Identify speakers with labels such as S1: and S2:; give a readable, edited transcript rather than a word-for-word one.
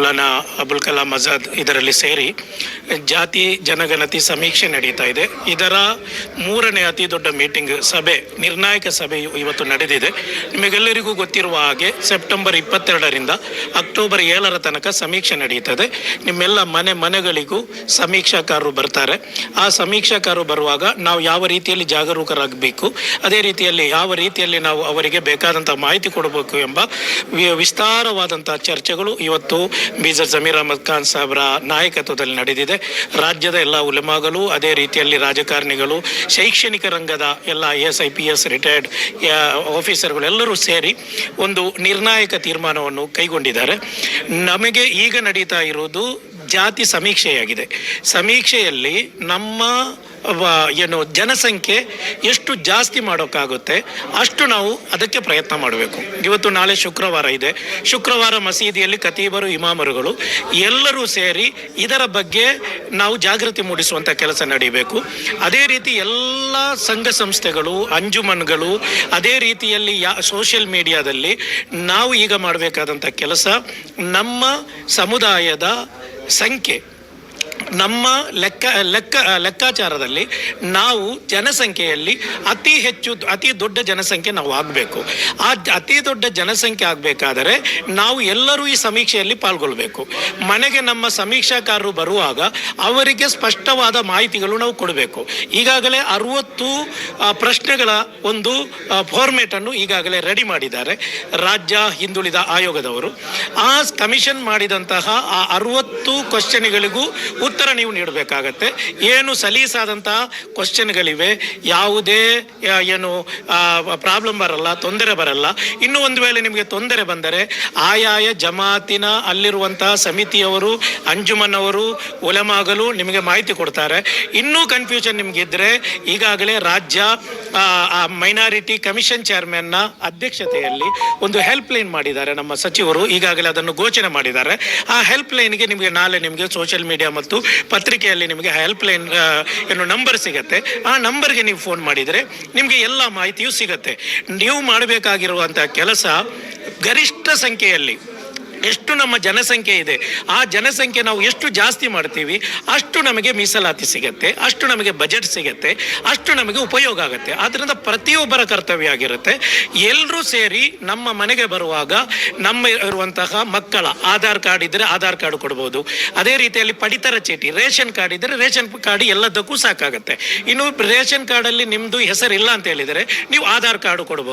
S1: ಮೌಲಾನಾ ಅಬುಲ್ ಕಲಾಂ ಆಜಾದ್ ಇದರಲ್ಲಿ ಸೇರಿ ಜಾತಿ ಜನಗಣತಿ ಸಮೀಕ್ಷೆ ನಡೀತಾ ಇದೆ. ಇದರ 3ನೇ ಅತಿ ದೊಡ್ಡ ಮೀಟಿಂಗ್ ಸಭೆ, ನಿರ್ಣಾಯಕ ಸಭೆಯು ಇವತ್ತು ನಡೆದಿದೆ. ನಿಮಗೆಲ್ಲರಿಗೂ ಗೊತ್ತಿರುವ ಹಾಗೆ ಸೆಪ್ಟೆಂಬರ್ 22ರಿಂದ ಅಕ್ಟೋಬರ್ 7ರ ತನಕ ಸಮೀಕ್ಷೆ ನಡೀತದೆ. ನಿಮ್ಮೆಲ್ಲ ಮನೆಗಳಿಗೂ ಸಮೀಕ್ಷಾಕಾರರು ಬರ್ತಾರೆ. ಆ ಸಮೀಕ್ಷಾಕಾರರು ಬರುವಾಗ ನಾವು ಯಾವ ರೀತಿಯಲ್ಲಿ ಜಾಗರೂಕರಾಗಬೇಕು, ಅದೇ ರೀತಿಯಲ್ಲಿ ಯಾವ ರೀತಿಯಲ್ಲಿ ನಾವು ಅವರಿಗೆ ಬೇಕಾದಂಥ ಮಾಹಿತಿ ಕೊಡಬೇಕು ಎಂಬ ವಿಸ್ತಾರವಾದಂಥ ಚರ್ಚೆಗಳು ಇವತ್ತು ಬೀದರ್ ಜಮೀರ್ ಅಹಮದ್ ಖಾನ್ ಸಾಹೇಬರ ನಾಯಕತ್ವದಲ್ಲಿ ನಡೆದಿದೆ. ರಾಜ್ಯದ ಎಲ್ಲ ಉಲಮಾಗಳು, ಅದೇ ರೀತಿಯಲ್ಲಿ ರಾಜಕಾರಣಿಗಳು, ಶೈಕ್ಷಣಿಕ ರಂಗದ ಎಲ್ಲ IAS IPS ರಿಟೈರ್ಡ್ ಆಫೀಸರ್ಗಳು ಎಲ್ಲರೂ ಸೇರಿ ಒಂದು ನಿರ್ಣಾಯಕ ತೀರ್ಮಾನವನ್ನು ಕೈಗೊಂಡಿದ್ದಾರೆ. ನಮಗೆ ಈಗ ನಡೀತಾ ಇರುವುದು ಜಾತಿ ಸಮೀಕ್ಷೆಯಾಗಿದೆ. ಸಮೀಕ್ಷೆಯಲ್ಲಿ ನಮ್ಮ ಜನಸಂಖ್ಯೆ ಎಷ್ಟು ಜಾಸ್ತಿ ಮಾಡೋಕ್ಕಾಗುತ್ತೆ ಅಷ್ಟು ನಾವು ಅದಕ್ಕೆ ಪ್ರಯತ್ನ ಮಾಡಬೇಕು. ಇವತ್ತು ನಾಳೆ ಶುಕ್ರವಾರ ಇದೆ. ಶುಕ್ರವಾರ ಮಸೀದಿಯಲ್ಲಿ ಖತೀಬರು, ಇಮಾಮರುಗಳು ಎಲ್ಲರೂ ಸೇರಿ ಇದರ ಬಗ್ಗೆ ನಾವು ಜಾಗೃತಿ ಮೂಡಿಸುವಂಥ ಕೆಲಸ ನಡೀಬೇಕು. ಅದೇ ರೀತಿ ಎಲ್ಲ ಸಂಘ ಸಂಸ್ಥೆಗಳು, ಅಂಜುಮನ್ಗಳು, ಅದೇ ರೀತಿಯಲ್ಲಿ ಸೋಷಿಯಲ್ ಮೀಡಿಯಾದಲ್ಲಿ ನಾವು ಈಗ ಮಾಡಬೇಕಾದಂಥ ಕೆಲಸ, ನಮ್ಮ ಸಮುದಾಯದ ಸಂಖ್ಯೆ, ನಮ್ಮ ಲೆಕ್ಕಾಚಾರದಲ್ಲಿ ನಾವು ಜನಸಂಖ್ಯೆಯಲ್ಲಿ ಅತಿ ದೊಡ್ಡ ಜನಸಂಖ್ಯೆ ನಾವು ಆಗಬೇಕು. ಆ ಅತಿ ದೊಡ್ಡ ಜನಸಂಖ್ಯೆ ಆಗಬೇಕಾದರೆ ನಾವು ಎಲ್ಲರೂ ಈ ಸಮೀಕ್ಷೆಯಲ್ಲಿ ಪಾಲ್ಗೊಳ್ಬೇಕು. ಮನೆಗೆ ನಮ್ಮ ಸಮೀಕ್ಷಾಕಾರರು ಬರುವಾಗ ಅವರಿಗೆ ಸ್ಪಷ್ಟವಾದ ಮಾಹಿತಿಗಳು ನಾವು ಕೊಡಬೇಕು. ಈಗಾಗಲೇ 60 ಪ್ರಶ್ನೆಗಳ ಒಂದು ಫಾರ್ಮೇಟನ್ನು ಈಗಾಗಲೇ ರೆಡಿ ಮಾಡಿದ್ದಾರೆ ರಾಜ್ಯ ಹಿಂದುಳಿದ ಆಯೋಗದವರು. ಆ ಕಮಿಷನ್ ಮಾಡಿದಂತಹ ಆ 60 ಕ್ವಶನ್ಗಳಿಗೂ ಉತ್ತರ ನೀವು ನೀಡಬೇಕಾಗತ್ತೆ. ಏನು ಸಲೀಸಾದಂತಹ ಕ್ವಶನ್ಗಳಿವೆ, ಯಾವುದೇ ಪ್ರಾಬ್ಲಮ್ ಬರಲ್ಲ, ತೊಂದರೆ ಬರಲ್ಲ. ಇನ್ನು ಒಂದು ವೇಳೆ ನಿಮಗೆ ತೊಂದರೆ ಬಂದರೆ ಆಯಾಯ ಜಮಾತಿನ ಅಲ್ಲಿರುವಂತಹ ಸಮಿತಿಯವರು, ಅಂಜುಮನ್ನವರು, ಉಲಮಾಗಳು ನಿಮಗೆ ಮಾಹಿತಿ ಕೊಡ್ತಾರೆ. ಇನ್ನೂ ಕನ್ಫ್ಯೂಷನ್ ನಿಮಗಿದ್ರೆ ಈಗಾಗಲೇ ರಾಜ್ಯ ಮೈನಾರಿಟಿ ಕಮಿಷನ್ ಚೇರ್ಮನ್ನ ಅಧ್ಯಕ್ಷತೆಯಲ್ಲಿ ಒಂದು ಹೆಲ್ಪ್ ಲೈನ್ ಮಾಡಿದ್ದಾರೆ ನಮ್ಮ ಸಚಿವರು. ಈಗಾಗಲೇ ಅದನ್ನು ಘೋಷಣೆ ಮಾಡಿದ್ದಾರೆ. ಆ ಹೆಲ್ಪ್ ಲೈನ್ಗೆ ನಾಳೆ ನಿಮಗೆ ಸೋಷಿಯಲ್ ಮೀಡಿಯಾ ಮತ್ತು ಪತ್ರಿಕೆಯಲ್ಲಿ ನಿಮಗೆ ಹೆಲ್ಪ್ ಲೈನ್ ನಂಬರ್ ಸಿಗುತ್ತೆ. ಆ ನಂಬರ್ಗೆ ನೀವು ಫೋನ್ ಮಾಡಿದರೆ ನಿಮಗೆ ಎಲ್ಲ ಮಾಹಿತಿಯೂ ಸಿಗುತ್ತೆ. ನೀವು ಮಾಡಬೇಕಾಗಿರುವಂಥ ಕೆಲಸ, ಗರಿಷ್ಠ ಸಂಖ್ಯೆಯಲ್ಲಿ ಎಷ್ಟು ನಮ್ಮ ಜನಸಂಖ್ಯೆ ಇದೆ, ಆ ಜನಸಂಖ್ಯೆ ನಾವು ಎಷ್ಟು ಜಾಸ್ತಿ ಮಾಡ್ತೀವಿ ಅಷ್ಟು ನಮಗೆ ಮೀಸಲಾತಿ ಸಿಗುತ್ತೆ, ಅಷ್ಟು ನಮಗೆ ಬಜೆಟ್ ಸಿಗುತ್ತೆ, ಅಷ್ಟು ನಮಗೆ ಉಪಯೋಗ ಆಗುತ್ತೆ. ಆದ್ದರಿಂದ ಪ್ರತಿಯೊಬ್ಬರ ಕರ್ತವ್ಯ ಆಗಿರುತ್ತೆ. ಎಲ್ಲರೂ ಸೇರಿ ನಮ್ಮ ಮನೆಗೆ ಬರುವಾಗ ನಮ್ಮ ಇರುವಂತಹ ಮಕ್ಕಳ ಆಧಾರ್ ಕಾರ್ಡ್ ಇದ್ದರೆ ಆಧಾರ್ ಕಾರ್ಡ್ ಕೊಡ್ಬೋದು. ಅದೇ ರೀತಿಯಲ್ಲಿ ಪಡಿತರ ಚೀಟಿ, ರೇಷನ್ ಕಾರ್ಡ್ ಇದ್ದರೆ ರೇಷನ್ ಕಾರ್ಡ್ ಎಲ್ಲದಕ್ಕೂ ಸಾಕಾಗುತ್ತೆ. ಇನ್ನು ರೇಷನ್ ಕಾರ್ಡಲ್ಲಿ ನಿಮ್ಮದು ಹೆಸರಿಲ್ಲ ಅಂತ ಹೇಳಿದರೆ ನೀವು ಆಧಾರ್ ಕಾರ್ಡ್ ಕೊಡ್ಬೋದು.